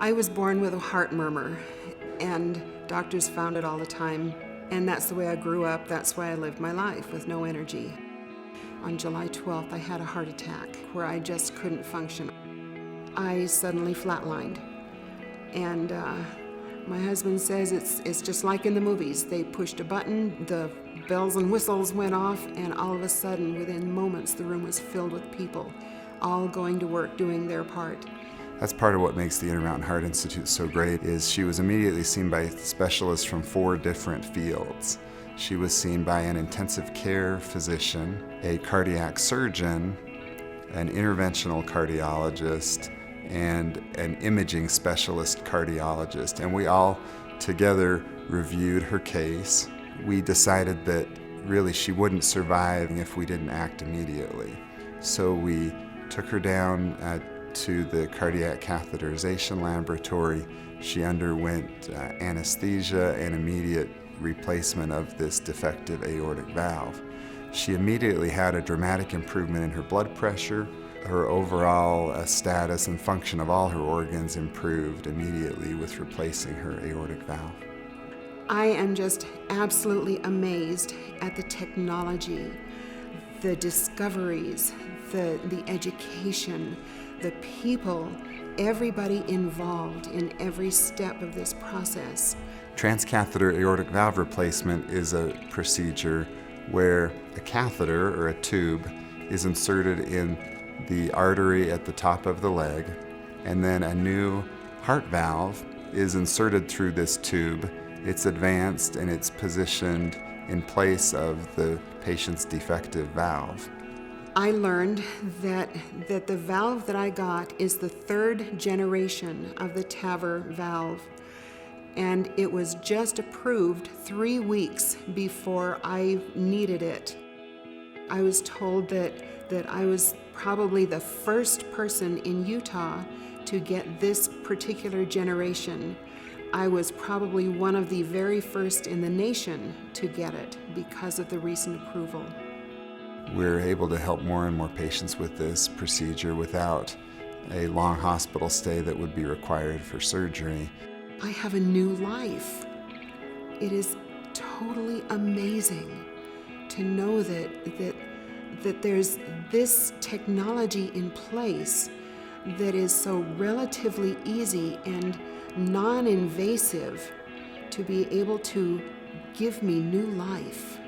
I was born with a heart murmur, and doctors found it all the time. And that's the way I grew up. That's why I lived my life with no energy. On July 12th, I had a heart attack where I just couldn't function. I suddenly flatlined. And my husband says it's just like in the movies. They pushed a button, the bells and whistles went off, and all of a sudden, within moments, the room was filled with people, all going to work, doing their part. That's part of what makes the Intermountain Heart Institute so great is she was immediately seen by specialists from 4 different fields. She was seen by an intensive care physician, a cardiac surgeon, an interventional cardiologist, and an imaging specialist cardiologist. And we all together reviewed her case. We decided that really she wouldn't survive if we didn't act immediately. So we took her down to the cardiac catheterization laboratory. She underwent anesthesia and immediate replacement of this defective aortic valve. She immediately had a dramatic improvement in her blood pressure. Her overall status and function of all her organs improved immediately with replacing her aortic valve. I am just absolutely amazed at the technology, the discoveries, the education, the people, everybody involved in every step of this process. Transcatheter aortic valve replacement is a procedure where a catheter or a tube is inserted in the artery at the top of the leg, and then a new heart valve is inserted through this tube. It's advanced and it's positioned in place of the patient's defective valve. I learned that the valve that I got is the 3rd generation of the TAVR valve, and it was just approved 3 weeks before I needed it. I was told that I was probably the first person in Utah to get this particular generation. I was probably one of the very first in the nation to get it because of the recent approval. We're able to help more and more patients with this procedure without a long hospital stay that would be required for surgery. I have a new life. It is totally amazing to know that there's this technology in place that is so relatively easy and non-invasive to be able to give me new life.